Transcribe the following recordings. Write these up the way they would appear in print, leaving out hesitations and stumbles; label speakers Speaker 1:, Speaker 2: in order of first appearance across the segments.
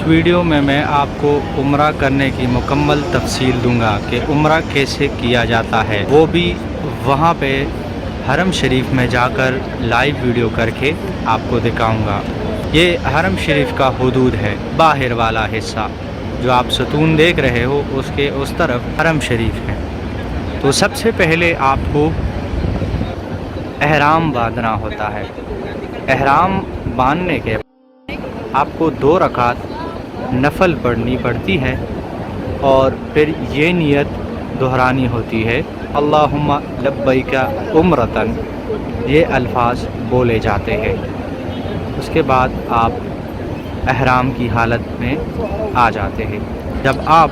Speaker 1: Video میں آپ کو عمرہ کرنے کی مکمل تفصیل دوں گا کہ عمرہ کیسے کیا جاتا ہے، وہ بھی وہاں پہ حرم شریف میں جا کر لائیو ویڈیو کر کے آپ کو دکھاؤں گا۔ یہ حرم شریف کا حدود ہے، باہر والا حصہ جو آپ ستون دیکھ رہے ہو اس کے اس طرف حرم شریف ہے۔ تو سب سے پہلے آپ کو احرام باندھنا ہوتا ہے۔ احرام باندھنے کے آپ کو 2 رکعت نفل پڑھنی پڑتی ہے اور پھر یہ نیت دہرانی ہوتی ہے، اللہم لبیک عمرتن، یہ الفاظ بولے جاتے ہیں۔ اس کے بعد آپ احرام کی حالت میں آ جاتے ہیں۔ جب آپ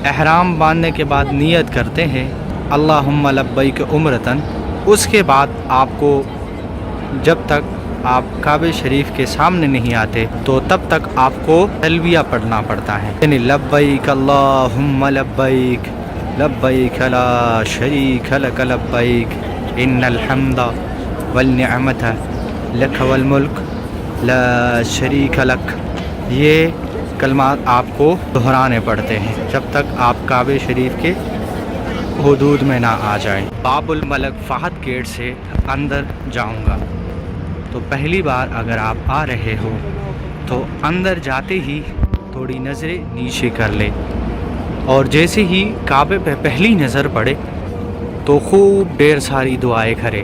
Speaker 1: احرام باندھنے کے بعد نیت کرتے ہیں اللہم لبیک عمرتن، اس کے بعد آپ کو جب تک آپ کعبہ شریف کے سامنے نہیں آتے تو تب تک آپ کو تلبیہ پڑھنا پڑتا ہے، یعنی لبیک اللہم لبیک لبیک لا شریک لک لبیک ان الحمد والنعمت لک والملک لا شریک لک۔ یہ کلمات آپ کو دہرانے پڑتے ہیں جب تک آپ کعبہ شریف کے حدود میں نہ آ جائیں۔ باب الملک فہد گیٹ سے اندر جاؤں گا، تو پہلی بار اگر آپ آ رہے ہو تو اندر جاتے ہی تھوڑی نظریں نیچے کر لے، اور جیسے ہی کعبے پہ پہلی نظر پڑے تو خوب ڈھیر ساری دعائیں کرے،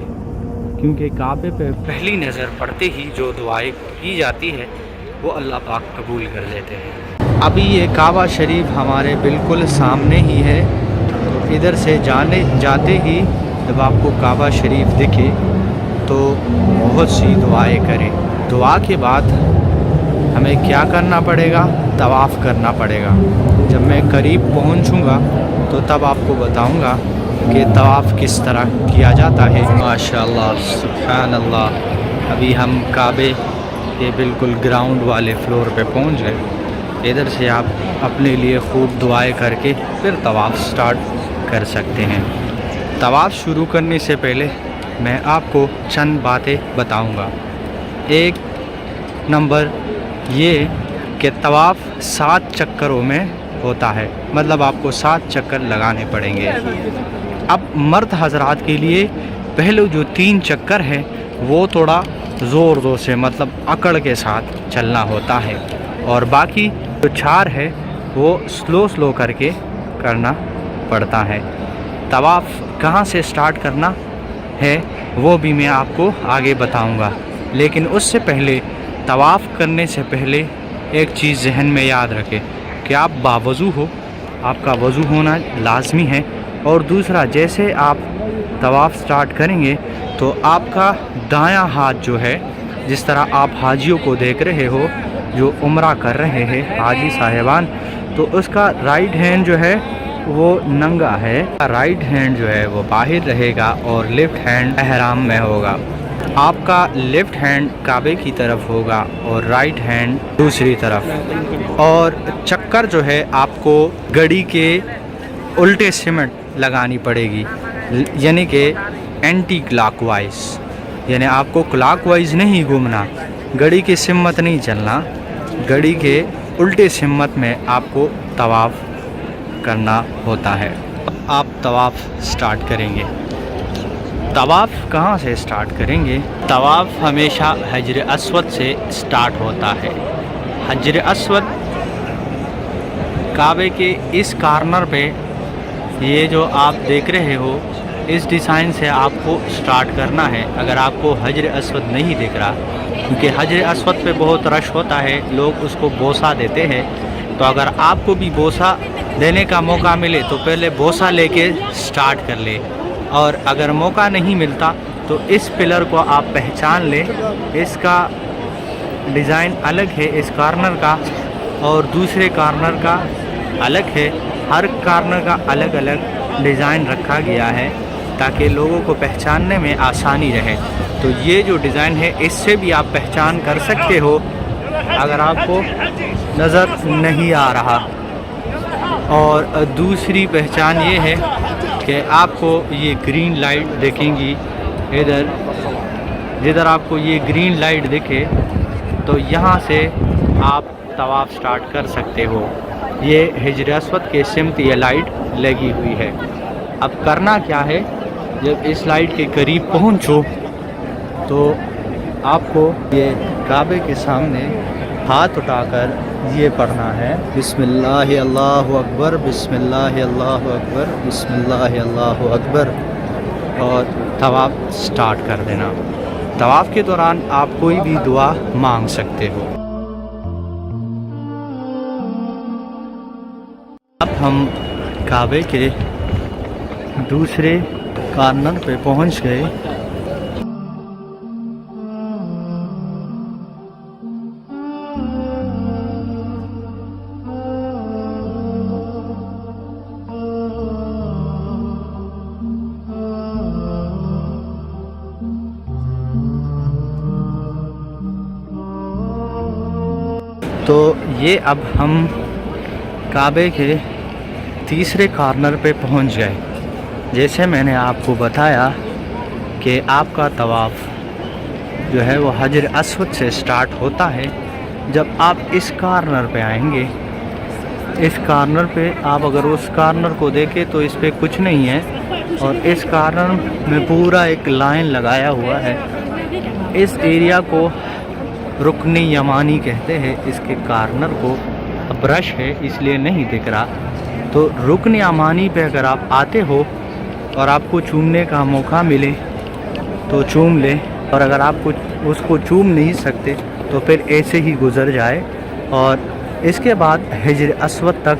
Speaker 1: کیونکہ کعبے پہ پہلی نظر پڑتے ہی جو دعائیں کی جاتی ہے وہ اللہ پاک قبول کر لیتے ہیں۔ ابھی یہ کعبہ شریف ہمارے بالکل سامنے ہی ہے، تو ادھر سے جاتے ہی جب آپ کو کعبہ شریف دکھے تو بہت سی دعائیں کریں۔ دعا کے بعد ہمیں کیا کرنا پڑے گا؟ طواف کرنا پڑے گا۔ جب میں قریب پہنچوں گا تو تب آپ کو بتاؤں گا کہ طواف کس طرح کیا جاتا ہے۔ ماشاءاللہ سبحان اللہ، ابھی ہم کعبے کے بالکل گراؤنڈ والے فلور پہ پہنچ گئے۔ ادھر سے آپ اپنے لیے خوب دعائیں کر کے پھر طواف سٹارٹ کر سکتے ہیں۔ طواف شروع کرنے سے پہلے میں آپ کو چند باتیں بتاؤں گا۔ ایک نمبر یہ کہ طواف 7 چکروں میں ہوتا ہے، مطلب آپ کو 7 چکر لگانے پڑیں گے۔ اب مرد حضرات کے لیے پہلے جو 3 چکر ہیں وہ تھوڑا زور سے، مطلب اکڑ کے ساتھ چلنا ہوتا ہے، اور باقی جو 4 ہے وہ سلو کر کے کرنا پڑتا ہے۔ طواف کہاں سے سٹارٹ کرنا ہے وہ بھی میں آپ کو آگے بتاؤں گا، لیکن اس سے پہلے طواف کرنے سے پہلے ایک چیز ذہن میں یاد رکھیں کہ آپ باوضو ہو، آپ کا وضو ہونا لازمی ہے۔ اور دوسرا، جیسے آپ طواف سٹارٹ کریں گے تو آپ کا دایاں ہاتھ جو ہے، جس طرح آپ حاجیوں کو دیکھ رہے ہو جو عمرہ کر رہے ہیں حاجی صاحبان، تو اس کا رائٹ ہینڈ جو ہے وہ ننگا ہے، رائٹ ہینڈ جو ہے وہ باہر رہے گا اور لیفٹ ہینڈ احرام میں ہوگا۔ آپ کا لیفٹ ہینڈ کعبے کی طرف ہوگا اور رائٹ ہینڈ دوسری طرف، اور چکر جو ہے آپ کو گھڑی کے الٹے سمت لگانی پڑے گی، یعنی کہ اینٹی کلاک وائز، یعنی آپ کو کلاک وائز نہیں گھومنا، گھڑی کی سمت نہیں چلنا، گھڑی کے الٹے سمت میں آپ کو طواف کرنا ہوتا ہے۔ آپ طواف سٹارٹ کریں گے۔ طواف کہاں سے سٹارٹ کریں گے؟ طواف ہمیشہ حجر اسود سے سٹارٹ ہوتا ہے۔ حجر اسود کعبے کے اس کارنر پہ، یہ جو آپ دیکھ رہے ہو اس ڈیزائن سے آپ کو سٹارٹ کرنا ہے۔ اگر آپ کو حجر اسود نہیں دکھ رہا، کیونکہ حجر اسود پہ بہت رش ہوتا ہے، لوگ اس کو بوسہ دیتے ہیں، تو اگر آپ کو بھی بوسہ دینے کا موقع ملے تو پہلے بوسہ لے کے سٹارٹ کر لے، اور اگر موقع نہیں ملتا تو اس پلر کو آپ پہچان لیں، اس کا ڈیزائن الگ ہے اس کارنر کا، اور دوسرے کارنر کا الگ ہے، ہر کارنر کا الگ الگ ڈیزائن رکھا گیا ہے تاکہ لوگوں کو پہچاننے میں آسانی رہے۔ تو یہ جو ڈیزائن ہے اس سے بھی آپ پہچان کر سکتے ہو اگر آپ کو نظر نہیں آ رہا۔ اور دوسری پہچان یہ ہے کہ آپ کو یہ گرین لائٹ دیکھیں گی، جدھر آپ کو یہ گرین لائٹ دکھے تو یہاں سے آپ طواف سٹارٹ کر سکتے ہو۔ یہ حجر اسود کے سمت یہ لائٹ لگی ہوئی ہے۔ اب کرنا کیا ہے، جب اس لائٹ کے قریب پہنچو تو آپ کو یہ کعبے کے سامنے ہاتھ اٹھا کر یہ پڑھنا ہے، بسم اللہ اللہ اکبر، بسم اللہ اللہ اکبر، بسم اللہ اللہ اکبر، اور طواف سٹارٹ کر دینا۔ طواف کے دوران آپ کوئی بھی دعا مانگ سکتے ہو۔ اب ہم کعبے کے دوسرے کارنر پہ پہنچ گئے۔ تو یہ اب ہم کعبے کے تیسرے کارنر پہ پہنچ گئے۔ جیسے میں نے آپ کو بتایا کہ آپ کا طواف جو ہے وہ حجر اسود سے سٹارٹ ہوتا ہے۔ جب آپ اس کارنر پہ آئیں گے، اس کارنر پہ آپ اگر اس کارنر کو دیکھیں تو اس پہ کچھ نہیں ہے، اور اس کارنر میں پورا ایک لائن لگایا ہوا ہے۔ اس ایریا کو رکن یمانی کہتے ہیں۔ اس کے کارنر کو برش ہے اس لیے نہیں دکھ رہا، تو رکن یمانی پہ اگر آپ آتے ہو اور آپ کو چومنے کا موقع ملے تو چوم لیں، اور اگر آپ اس کو چوم نہیں سکتے تو پھر ایسے ہی گزر جائے۔ اور اس کے بعد حجر اسود تک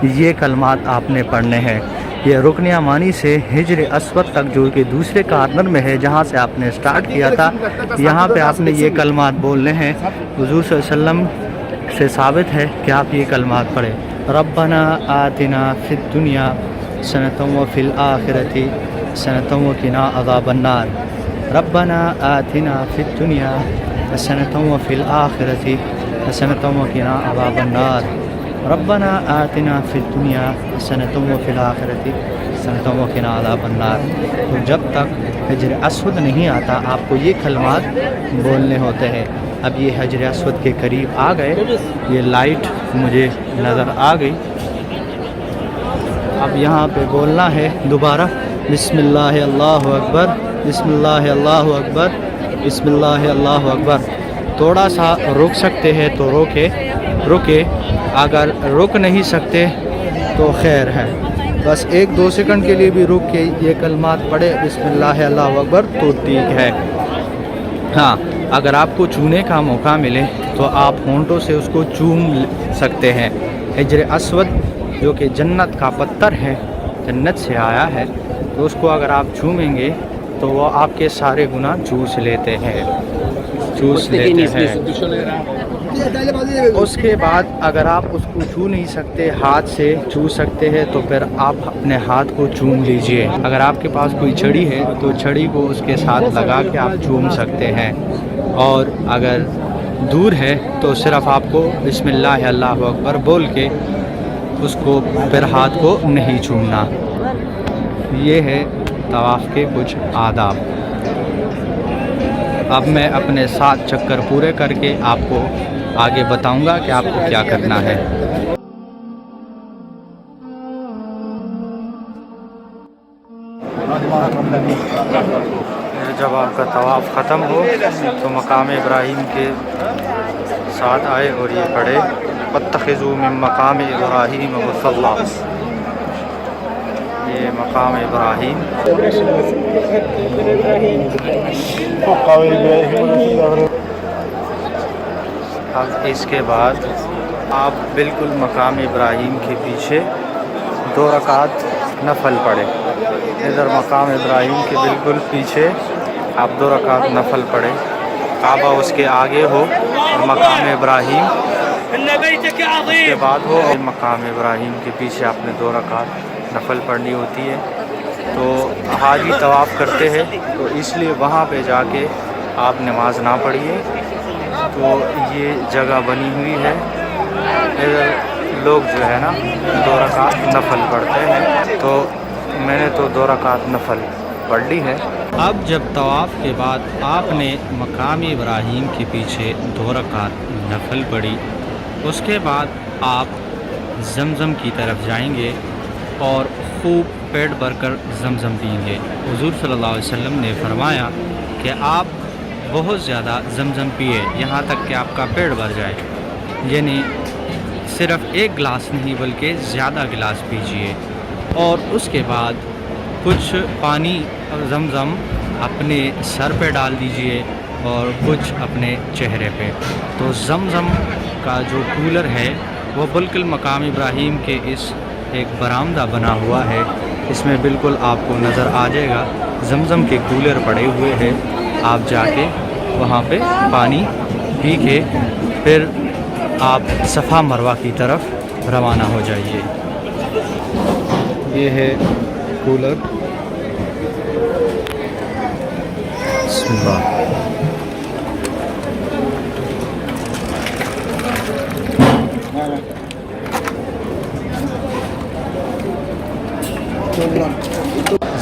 Speaker 1: یہ کلمات آپ نے پڑھنے ہیں۔ یہ رکن یمانی سے حجر اسود تک جو کہ دوسرے کارنر میں ہے جہاں سے آپ نے سٹارٹ کیا تھا، یہاں پہ آپ نے یہ کلمات بولنے ہیں۔ حضور صلی اللہ علیہ وسلم سے ثابت ہے کہ آپ یہ کلمات پڑھیں، ربنا آتنا فی الدنیا حسنۃ وفی الآخرۃ حسنۃ وقنا عذاب النار، ربنا آتنا فی الدنیا حسنۃ وفی الآخرۃ حسنۃ وقنا عذاب النار، ربنا آتنا فی الدنیا حسنۃ وفی الآخرۃ حسنۃ وقنا عذاب النار۔ تو جب تک حجر اسود نہیں آتا آپ کو یہ کلمات بولنے ہوتے ہیں۔ اب یہ حجر اسود کے قریب آ گئے، یہ لائٹ مجھے نظر آ گئی۔ اب یہاں پہ بولنا ہے دوبارہ، بسم اللہ اللہ اکبر، بسم اللہ اللہ اکبر، بسم اللہ اللہ اکبر۔ تھوڑا سا رک سکتے ہیں تو رکے، اگر رک نہیں سکتے تو خیر ہے، بس 1-2 سیکنڈ کے لیے بھی رک کے یہ کلمات پڑھے، بسم اللہ اللہ اکبر، تو ٹھیک ہے۔ ہاں، اگر آپ کو چونے کا موقع ملے تو آپ ہونٹوں سے اس کو چوم سکتے ہیں۔ حجر اسود جو کہ جنت کا پتھر ہے، جنت سے آیا ہے، تو اس کو اگر آپ چومیں گے تو وہ آپ کے سارے گناہ چوس لیتے ہیں۔ اس کے بعد اگر آپ اس کو چھو نہیں سکتے، ہاتھ سے چھو سکتے ہیں تو پھر آپ اپنے ہاتھ کو چوم لیجئے۔ اگر آپ کے پاس کوئی چھڑی ہے تو چھڑی کو اس کے ساتھ لگا کے آپ چوم سکتے ہیں، اور اگر دور ہے تو صرف آپ کو بسم اللہ اللہ اکبر بول کے اس کو پھر ہاتھ کو نہیں چومنا۔ یہ ہے طواف کے کچھ آداب۔ اب میں اپنے 7 چکر پورے کر کے آپ کو آگے بتاؤں گا کہ آپ کو کیا کرنا ہے۔ جب آپ کا طواف ختم ہو تو مقام ابراہیم کے ساتھ آئے اور یہ پڑھے، واتخذوا من مقام ابراہیم مصلی۔ یہ مقام ابراہیم، اب اس کے بعد آپ بالکل مقام ابراہیم کے پیچھے 2 رکعت نفل پڑھیں۔ ادھر مقام ابراہیم کے بالکل پیچھے آپ 2 رکعت نفل پڑھیں، کعبہ اس کے آگے ہو اور مقام ابراہیم اس کے بعد ہو، اور مقام ابراہیم کے پیچھے آپ نے 2 رکعت نفل پڑھنی ہوتی ہے۔ تو حاجی طواف کرتے ہیں تو اس لیے وہاں پہ جا کے آپ نماز نہ پڑھیے۔ تو یہ جگہ بنی ہوئی ہے، ادھر لوگ جو ہے نا 2 رکعت نفل پڑھتے ہیں، تو میں نے تو 2 رکعت نفل پڑھ لی ہے۔ اب جب طواف کے بعد آپ نے مقام ابراہیم کے پیچھے 2 رکعت نفل پڑھی اس کے بعد آپ زمزم کی طرف جائیں گے اور خوب پیٹ بھر کر زمزم پئیں گے۔ حضور صلی اللہ علیہ وسلم نے فرمایا کہ آپ بہت زیادہ زمزم پیے یہاں تک کہ آپ کا پیٹ بھر جائے، یعنی صرف ایک گلاس نہیں بلکہ زیادہ گلاس پیجیے، اور اس کے بعد کچھ پانی زمزم اپنے سر پہ ڈال دیجئے اور کچھ اپنے چہرے پہ۔ تو زمزم کا جو کولر ہے وہ بالکل مقام ابراہیم کے اس ایک برآمدہ بنا ہوا ہے، اس میں بالکل آپ کو نظر آ جائے گا زمزم کے کولر پڑے ہوئے ہیں۔ آپ جا کے وہاں پہ پانی پی کے پھر آپ صفا مروہ کی طرف روانہ ہو جائیے۔ یہ ہے کولر، بسم اللہ۔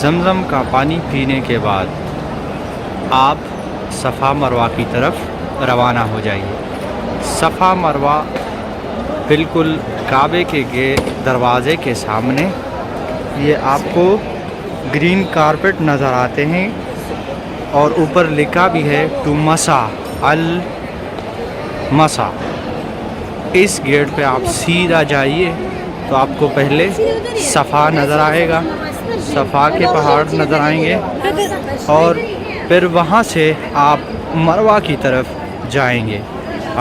Speaker 1: زمزم کا پانی پینے کے بعد آپ صفا مروہ کی طرف روانہ ہو جائیے۔ صفا مروہ بالکل کعبے کے دروازے کے سامنے، یہ آپ کو گرین کارپٹ نظر آتے ہیں اور اوپر لکھا بھی ہے ٹو مسا المسا۔ اس گیٹ پہ آپ سیدھا جائیے تو آپ کو پہلے صفا نظر آئے گا، صفا کے پہاڑ نظر آئیں گے، اور پھر وہاں سے آپ مروہ کی طرف جائیں گے۔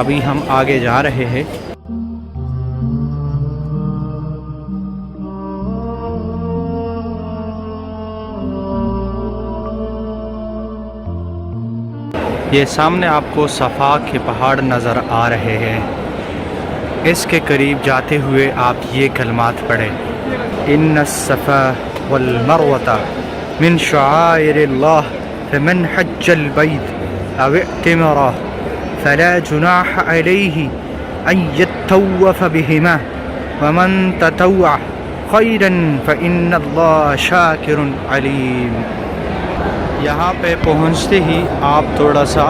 Speaker 1: ابھی ہم آگے جا رہے ہیں۔ یہ سامنے آپ کو صفا کے پہاڑ نظر آ رہے ہیں، اس کے قریب جاتے ہوئے آپ یہ کلمات پڑھیں: ان الصفا والمروة من شعائر اللہ فمن حج البیت او اعتمر فلا جناح علیہ ان یطوف بہما ومن تطوع خیرا فإن اللہ شاکر علیم۔ یہاں پہ پہنچتے ہی آپ تھوڑا سا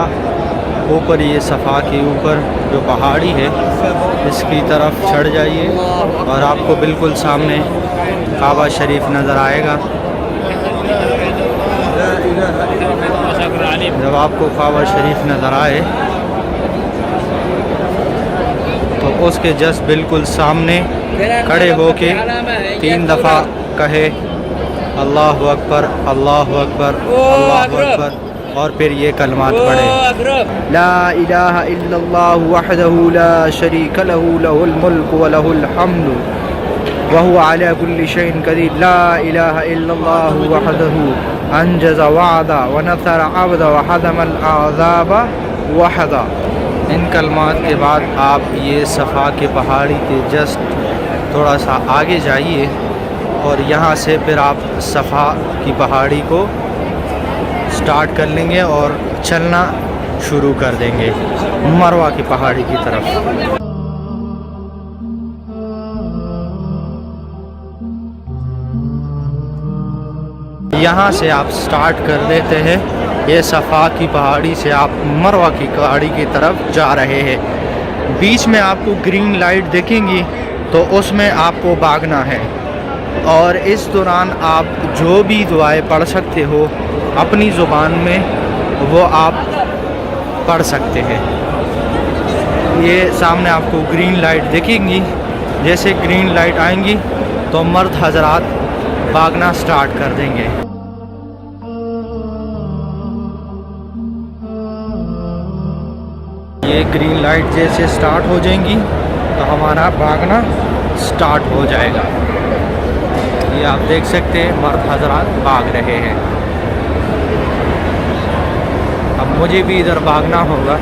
Speaker 1: اوپر، یہ صفا کے اوپر جو پہاڑی ہے اس کی طرف چڑھ جائیے اور آپ کو بالکل سامنے کعبہ شریف نظر آئے گا۔ جب آپ کو کعبہ شریف نظر آئے تو اس کے جسٹ بالکل سامنے کھڑے ہو کے 3 دفعہ کہے اللہ اکبر اللہ اکبر اللہ اکبر، اور پھر یہ کلمات پڑھے: لا الہ الا اللہ وحدہ لا شریک لہ لہ الملک ولہ الحمد وهو على كل شيء قدير لا إله إلا الله وحده أنجز وعدا ونصر عبدا وهزم الأحزاب وحدا۔ ان کلمات کے بعد آپ یہ صفا کے پہاڑی کے جسٹ تھوڑا سا آگے جائیے اور یہاں سے پھر آپ صفا کی پہاڑی کو سٹارٹ کر لیں گے اور چلنا شروع کر دیں گے مروہ کی پہاڑی کی طرف۔ یہاں سے آپ سٹارٹ کر دیتے ہیں، یہ صفا کی پہاڑی سے آپ مروہ کی پہاڑی کی طرف جا رہے ہیں۔ بیچ میں آپ کو گرین لائٹ دیکھیں گی تو اس میں آپ کو بھاگنا ہے، اور اس دوران آپ جو بھی دعائیں پڑھ سکتے ہو اپنی زبان میں وہ آپ پڑھ سکتے ہیں۔ یہ سامنے آپ کو گرین لائٹ دیکھیں گی، جیسے گرین لائٹ آئیں گی تو مرد حضرات بھاگنا سٹارٹ کر دیں گے۔ یہ گرین لائٹ جیسے سٹارٹ ہو جائیں گی تو ہمارا بھاگنا سٹارٹ ہو جائے گا۔ یہ آپ دیکھ سکتے ہیں مرد حضرات بھاگ رہے ہیں۔ اب مجھے بھی ادھر بھاگنا ہوگا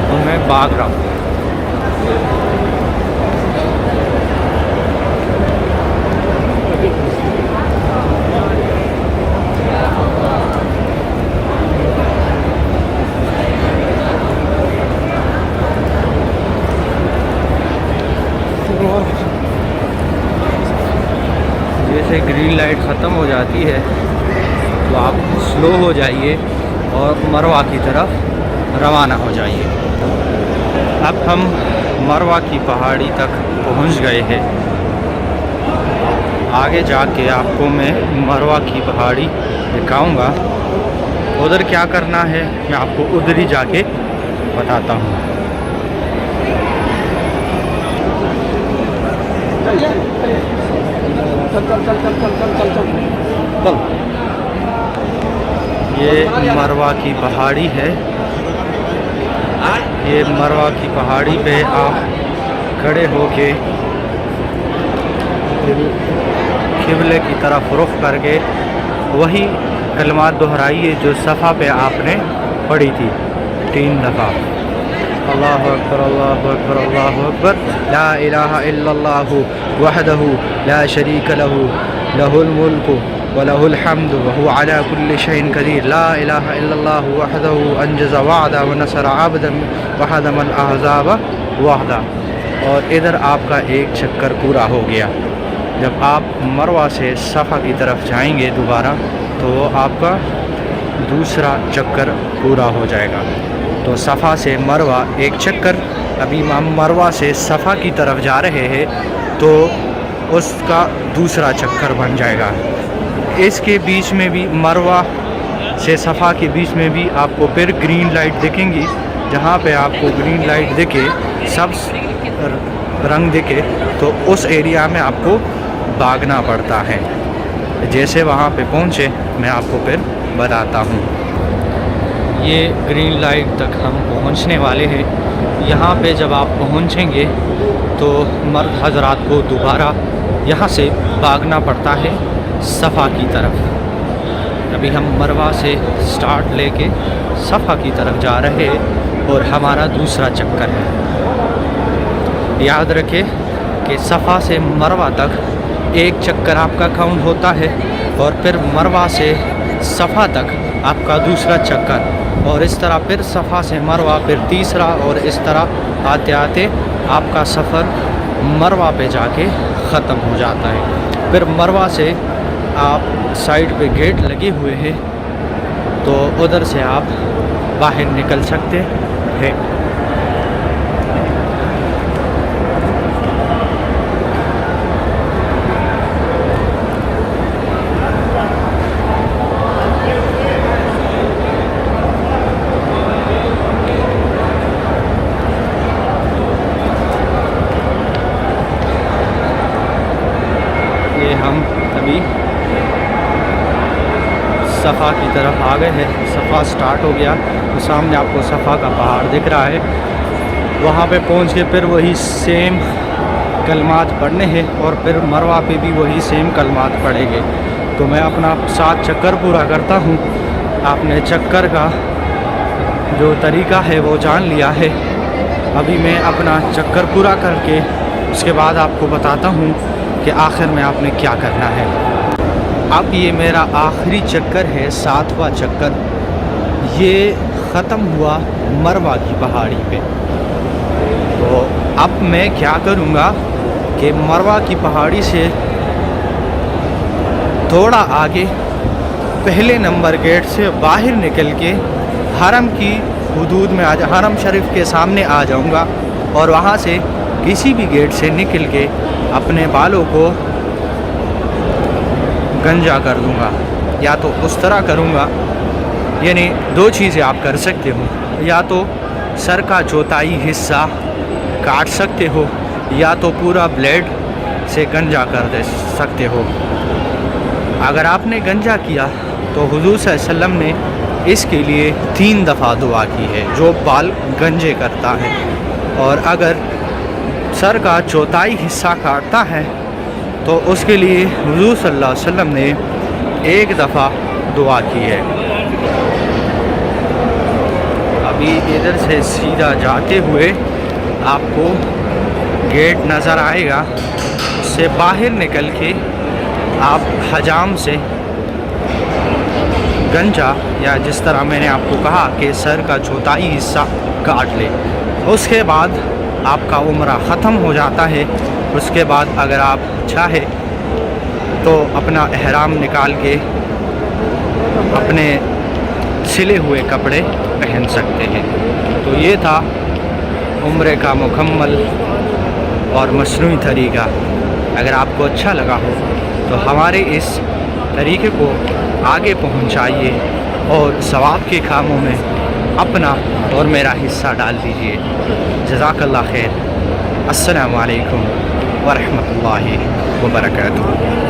Speaker 1: تو میں بھاگ رہا ہوں۔ جیسے گرین لائٹ ختم ہو جاتی ہے تو آپ سلو ہو جائیے اور مروہ کی طرف روانہ ہو جائیے۔ اب ہم مروہ کی پہاڑی تک پہنچ گئے ہیں. آگے جا کے آپ کو میں مروہ کی پہاڑی دکھاؤں گا. ادھر کیا کرنا ہے میں آپ کو ادھر ہی جا کے بتاتا ہوں. یہ مروہ کی پہاڑی ہے. یہ مروہ کی پہاڑی پہ آپ کھڑے ہو کے قبلے کی طرف رخ کر کے وہی کلمات دہرائیے جو صفا پہ آپ نے پڑھی تھی 3 دفعہ. اللہ اکبر اللہ اکبر اللہ اکبر لا الہ الا اللہ وحدہ لا شریک لہ لہ الملک ولہ الحمد وہو علی کل شیء قدیر لا الہ الا اللہ وحدہ انجز وعدہ ونصر عبدا وحدم الاحزاب وحدہ. اور ادھر آپ کا ایک چکر پورا ہو گیا. جب آپ مروہ سے صفا کی طرف جائیں گے دوبارہ تو آپ کا دوسرا چکر پورا ہو جائے گا. تو صفا سے مروہ ایک چکر. ابھی ہم مروہ سے صفا کی طرف جا رہے ہیں تو اس کا دوسرا چکر بن جائے گا. اس کے بیچ میں بھی مروہ سے صفا کے بیچ میں بھی آپ کو پھر گرین لائٹ دکھیں گی. جہاں پہ آپ کو گرین لائٹ دکھے سبز رنگ دکھے تو اس ایریا میں آپ کو بھاگنا پڑتا ہے. جیسے وہاں پہ پہنچے میں آپ کو پھر بتاتا ہوں. یہ گرین لائٹ تک ہم پہنچنے والے ہیں. یہاں پہ جب آپ پہنچیں گے تو مرد حضرات کو دوبارہ یہاں سے بھاگنا پڑتا ہے صفا کی طرف. ابھی ہم مروہ سے سٹارٹ لے کے صفا کی طرف جا رہے ہیں اور ہمارا دوسرا چکر ہے. یاد رکھے کہ صفا سے مروہ تک ایک چکر آپ کا کاؤنٹ ہوتا ہے اور پھر مروہ سے صفا تک آپ کا دوسرا چکر, اور اس طرح پھر صفا سے مروہ پھر تیسرا, اور اس طرح آتے آتے آپ کا سفر مروہ پہ جا کے ختم ہو جاتا ہے. پھر مروہ سے آپ سائڈ پہ گیٹ لگے ہوئے ہیں تو ادھر سے آپ باہر نکل سکتے ہیں. ہم ابھی صفا کی طرف آ گئے ہیں. صفا سٹارٹ ہو گیا تو سامنے آپ کو صفا کا پہاڑ دکھ رہا ہے. وہاں پہ پہنچ کے پھر وہی سیم کلمات پڑھنے ہیں اور پھر مروہ پہ بھی وہی سیم کلمات پڑھیں گے. تو میں اپنا 7 چکر پورا کرتا ہوں. آپ نے چکر کا جو طریقہ ہے وہ جان لیا ہے. ابھی میں اپنا چکر پورا کر کے اس کے بعد آپ کو بتاتا ہوں کہ آخر میں آپ نے کیا کرنا ہے. اب یہ میرا آخری چکر ہے 7واں چکر. یہ ختم ہوا مروہ کی پہاڑی پہ. تو اب میں کیا کروں گا کہ مروہ کی پہاڑی سے تھوڑا آگے پہلے نمبر گیٹ سے باہر نکل کے حرم کی حدود میں حرم شریف کے سامنے آ جاؤں گا اور وہاں سے کسی بھی گیٹ سے نکل کے اپنے بالوں کو گنجا کر دوں گا. یا تو اس طرح کروں گا, یعنی 2 چیزیں آپ کر سکتے ہو. یا تو سر کا چوتھائی حصہ کاٹ سکتے ہو یا تو پورا بلیڈ سے گنجا کر دے سکتے ہو. اگر آپ نے گنجا کیا تو حضور صلی اللہ علیہ وسلم نے اس کے لیے 3 دفعہ دعا کی ہے جو بال گنجے کرتا ہے. اور اگر سر کا چوتھائی حصہ کاٹتا ہے تو اس کے لیے حضور صلی اللہ علیہ وسلم نے 1 دفعہ دعا کی ہے. ابھی ادھر سے سیدھا جاتے ہوئے آپ کو گیٹ نظر آئے گا. اس سے باہر نکل کے آپ حجام سے گنجا یا جس طرح میں نے آپ کو کہا کہ سر کا چوتھائی حصہ کاٹ لے. اس کے بعد آپ کا عمرہ ختم ہو جاتا ہے. اس کے بعد اگر آپ چاہے تو اپنا احرام نکال کے اپنے سلے ہوئے کپڑے پہن سکتے ہیں. تو یہ تھا عمرے کا مکمل اور مصنوعی طریقہ اگر آپ کو اچھا لگا ہو تو ہمارے اس طریقے کو آگے پہنچائیے اور ثواب کے کاموں میں اپنا اور میرا حصہ ڈال دیجیے. جزاک اللہ خیر. السلام علیکم ورحمۃ اللہ وبرکاتہ.